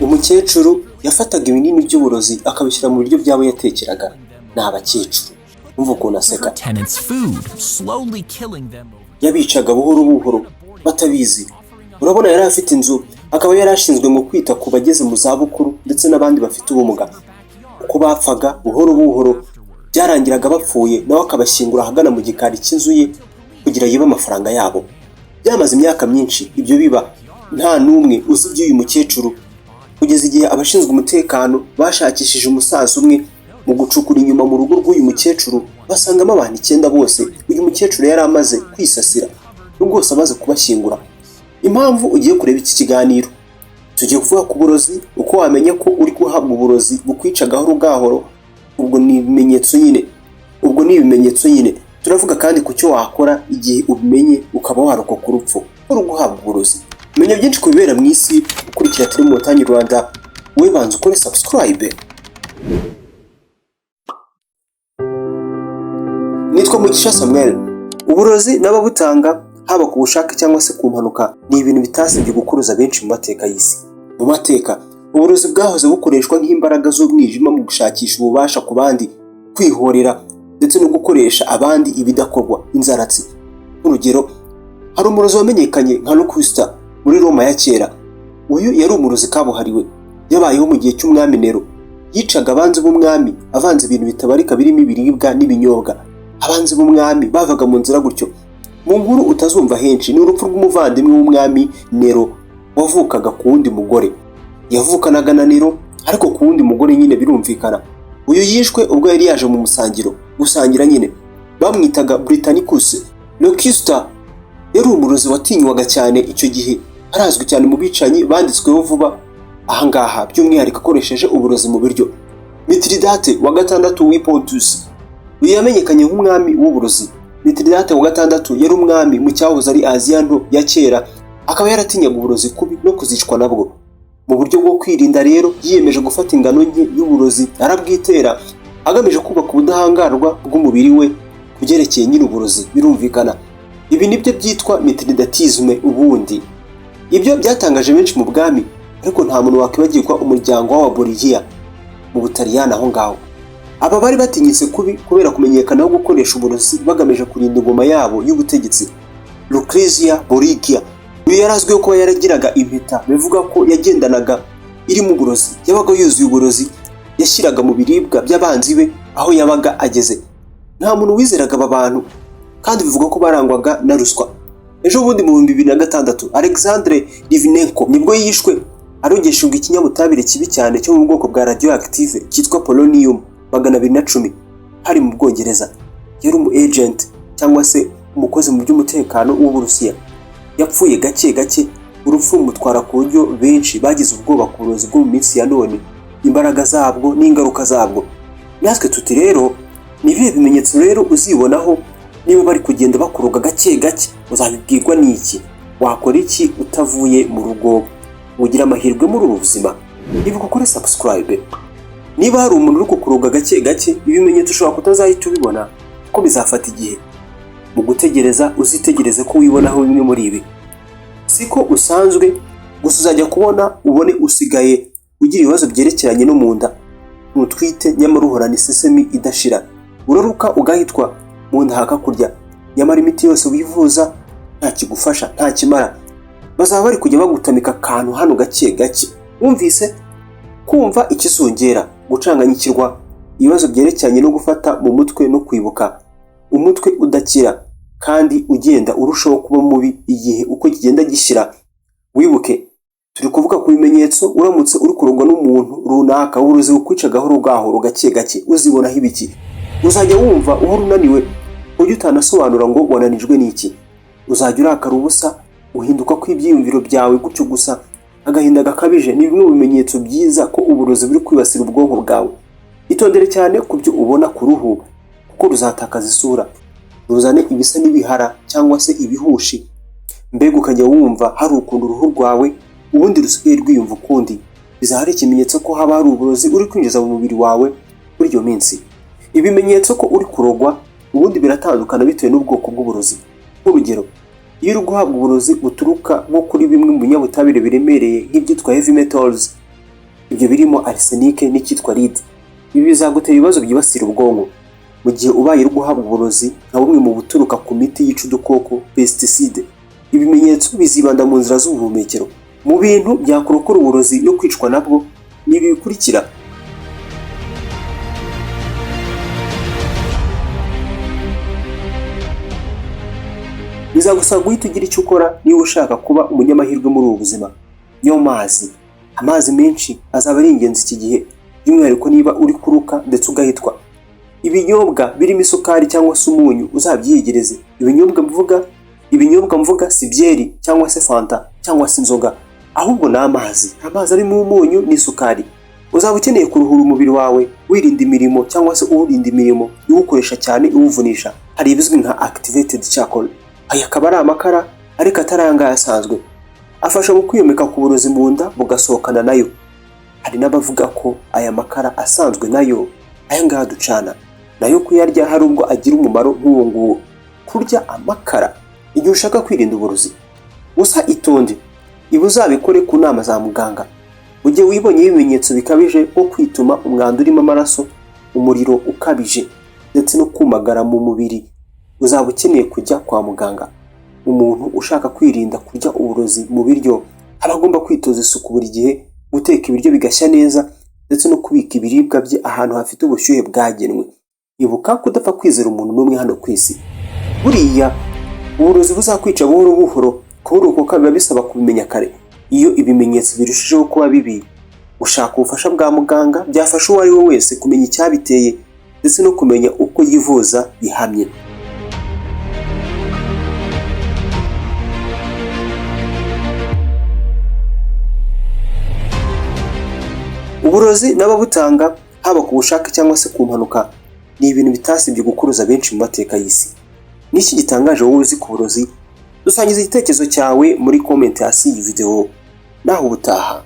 umukecuru yafataga ibinini by'uburozi akabishyira mu biryo byabo yatekeraga. Ni abakecuru umva ukuntu aseka. Yabicaga buhoro buhoro batabizi. Urabona yari afite inzu, akaba yari ashinzwe mu kwita ku bageze mu zabukuru ndetse n'abandi bafite ubumuga. Uko bapfaga buhoro buhoro byarangiraga bapfuye, nawe akabashyingura ahagana mu gikari cy'inzu ye kugira yibe amafaranga yabo. Byamaze imyaka myinshi ibyo biba, nta n'umwe uzi iby'uyu mukecuru, kugeza igihe abashinzwe umutekano bashakishije umusaza umwe mu gucukura inyuma mu rugo rw'uyu mukecuru, basangamo abantu 9 bose uyu mukecuru yari amaze kwisasira rwose amaze kubashyingura. Impamvu ugiye kureba iki kiganiro, tugiye kuvuga ku burozi, uko wamenya ko uri guhabwa uburozi bukwica gahoro gahoro. Ubwo ni ibimenyetso nyine. Turavuga kandi ku cyo wakora igihe ubimenye ukaba warokoka urupfu uri guhabwa uburozi. Menya byinshi ku bibera mu isi ukurikira Telemontagne Rwanda. Wowe banza ukore subscribe. Nitwa Mugisha Samuel. Uburozi n'ababutanga haba ku bushake cyangwa se ku mpanuka ni ibintu bitasabye gukuruza benshi mu mateka y'isi. Mu mateka uburozi bwahoze bukoreshwa nk'imbaraga z'umwijima mu gushakisha ububasha ku bandi, kwihorera ndetse no gukoresha abandi ibidakorwa, inzaratsi. Urugero, hari umurozi wamenyekanye nka Locusta muri Roma ya kera. Uyu yari umurozi kabuhariwe, yabayeho mu gihe cy'umwami Nero. Yicaga abanzi b'umwami avanze ibintu bitabarika birimo ibiribwa n'ibinyobwa. Abanzi b'umwami bavaga mu nzira gutyo. Mu nkuru utazumva henshi ni urupfu rw'umuvandimwe w'umwami Nero wavukaga ku wundi mugore. Yavukanaga na Nero ariko ku wundi mugore nyine birumvikana. Uyu yishwe ubwo yari yaje mu musangiro gusangira nyine. Bamwitaga Britannicus. Locusta yari umurozi watinywaga cyane icyo gihe, arazwi cyane mu bicanyi banditsweho vuba ahangaha by'umwihariko akoresheje uburozi mu biryo. Mithridate wa gatandatu w'i Pontus uyu yamenyekanye nk'umwami w'uburozi. Mithridate wa gatandatu yari umwami mu cyahoze ari Aziya nto ya kera, akaba yaratinyaga uburozi kubi no kuzicwa nabwo. Mu buryo bwo kwirinda rero yiyemeje gufata ingano nke y'uburozi arabwitera, agamije kubaka ubudahangarwa bw'umubiri we kubyerekeye nyine uburozi birumvikana. Ibi nibyo byitwa Mithridatisme. Ubundi ibyo byatangaje benshi mu bwami, ariko nta muntu wakwibagirwa umuryango w'Ababorigia mu Butaliyani aho ngaho. Aba bari batinyitse kubi kubera kumenyekana no gukoresha uburozi bagamije kurinda ingoma yabo y'ubutegetsi. Lucrezia Borgia uyu yarazwiho kuba yaragiraga impeta bivuga ko yagendanaga irimo uburozi. Yabaga yuzuye uburozi yashyiraga mu biribwa by'abanzi be aho yabaga ageze. Nta muntu wizeraga aba bantu kandi bivuga ko barangwaga na ruswa. Ejo bundi mu 2006 Alexandre Litvinenko nibwo yishwe arogeshejwe ikinyabutabire kibi cyane cyo mu bwoko bwa radioactive cyitwa polonium 210 hari mu Bwongereza. Yari umu agent cyangwa se umukozi mu by'umutekano w'Uburusiya. Yapfuye gake gake, urupfu rumutwara ku buryo benshi bagize ubwoba ku burozi bwo mu minsi ya none, imbaraga zabwo n'ingaruka zabwo. Natwe tuti rero ni ibihe bimenyetso rero uzibonaho niba bari kugenda bakuroga gake gake? Uzabibwirwa n'iki? Wakora iki utavuye mu rugo? Ugira amahirwe muri ubu buzima. Niba ukore subscribe. Niba hari umuntu uri kukuroga gake gake, ibimenyetso ushobora kutazahita ubibona ko bizafata igihe. Mu gutegereza uzitegereze ko wibonaho bimwe muri ibi. Siko usanzwe gusa uzajya kubona ubone usigaye ugira ibibazo byerekeranye no mu nda, ntutwite nyamara uhorana isesemi idashira. Uraruka ugahitwa mu nda hakakurya, nyamara imiti yose wivuza nta kigufasha, nta kimara. Bazaba bari kujya bagutamika akantu hano gake gake. Wumvise? Kumva ikizongera, gucanganyikirwa, ibibazo byerekeranye no gufata mu mutwe no kwibuka, umutwe udakira kandi ugenda urushaho kuba mubi igihe uko kigenda gishira. Wibuke turi kuvuga ku bimenyetso uramutse uri kurogwa n'umuntu runaka uburozi bukwica gahoro gahoro gake gake. Uzibonaho ibiki? Uzajya wumva uhora unaniwe ujya utanasobanura ngo wananijwe n'iki. Uzajya urakara ubusa, uhinduka kw'ibyiyumviro byawe gutyo gusa, agahinda gakabije. Ni bimwe mu bimenyetso byiza ko uburozi buri kwibasira ubwonko bwawe. Itondere cyane ku byo ubona ku ruhu kuko ruzatakaza isura, ruzane ibisa n'ibihara cyangwa se ibihushi. Mbega ukajya wumva hari ukuntu uruhu rwawe ubundi rusigaye rwiyumva ukundi. Bizahari ikimenyetso ko haba hari uburozi uri kwinjiza mu mubiri wawe muri iyo minsi. Ibimenyetso ko uri kurogwa ubundi biratandukana bitewe n'ubwoko bw'uburozi. Nk'urugero, Iyo uri guhabwa uburozi buturuka nko kuri bimwe mu binyabutabire biremereye nk'ibyitwa heavy metals, ibyo birimo arsenic n'icyitwa lead, ibi bizagutera ibibazo byibasira ubwonko. Mu gihe ubaye uri guhabwa uburozi nka bumwe mu buturuka ku miti yica udukoko pesticide, ibimenyetso bizibanda mu nzira z'ubuhumekero. Mu bintu byakurokora uburozi no kwicwa nabwo ni ibi bikurikira. Bizagusaba guhita ugira icyo ukora niba ushaka kuba umunyamahirwe muri ubu buzima. Niyo mazi. Amazi menshi azaba ari ingenzi iki gihe, by'umwihariko niba uri kuruka ndetse ugahitwa. Ibinyobwa birimo isukari cyangwa se umunyu uzabyiyegereze. Ibinyobwa mvuga si byeri cyangwa se fanta cyangwa se inzoga, ahubwo ni amazi arimo umunyu n'isukari. Uzaba ukeneye kuruhura umubiri wawe, wirinda imirimo cyangwa se uwurinda imirimo iwukoresha cyane iwuvunisha. Hari ibizwi nka activated charcoal. Aya akaba ari amakara ariko ataranga asanzwe, afasha mu kwiyomeka ku burozi mu nda bugasohokana nayo. Hari n'abavuga ko aya makara asanzwe nayo aya ngaha ducana nayo kuyarya hari ubwo agira umumaro nk'uwo nguwo. Kurya amakara igihe ushaka kwirinda uburozi, gusa itonde ibi uzabikore ku nama za muganga. Mu gihe wibonye ibimenyetso bikabije nko kwituma umwanda urimo amaraso, umuriro ukabije ndetse no kumagara mu mubiri, uzaba ukeneye kujya kwa muganga. Umuntu ushaka kwirinda kurya uburozi mu biryo aba agomba kwitoza isuku buri gihe, guteka ibiryo bigashya neza ndetse no kubika ibiribwa bye ahantu hafite ubushyuhe bwagenwe. Ibuka kudapfa kwizera umuntu n'umwe hano ku isi. Buriya uburozi buzakwica buhoro buhoro, kuburokoka biba bisaba kubimenya kare. Iyo ibimenyetso birushijeho kuba bibi, ushaka ubufasha bwa muganga byafasha uwo ari we wese kumenya icyabiteye ndetse no kumenya uko yivuza bihamye. Uburozi n'ababutanga haba ku bushake cyangwa se ku mpanuka ni ibintu bitasibye gukuruza benshi mu mateka y'isi. Niki gitangaje wowe uzi ku burozi? Dusangiza igitekerezo cyawe muri comment hasi iyi video. Naho ubutaha.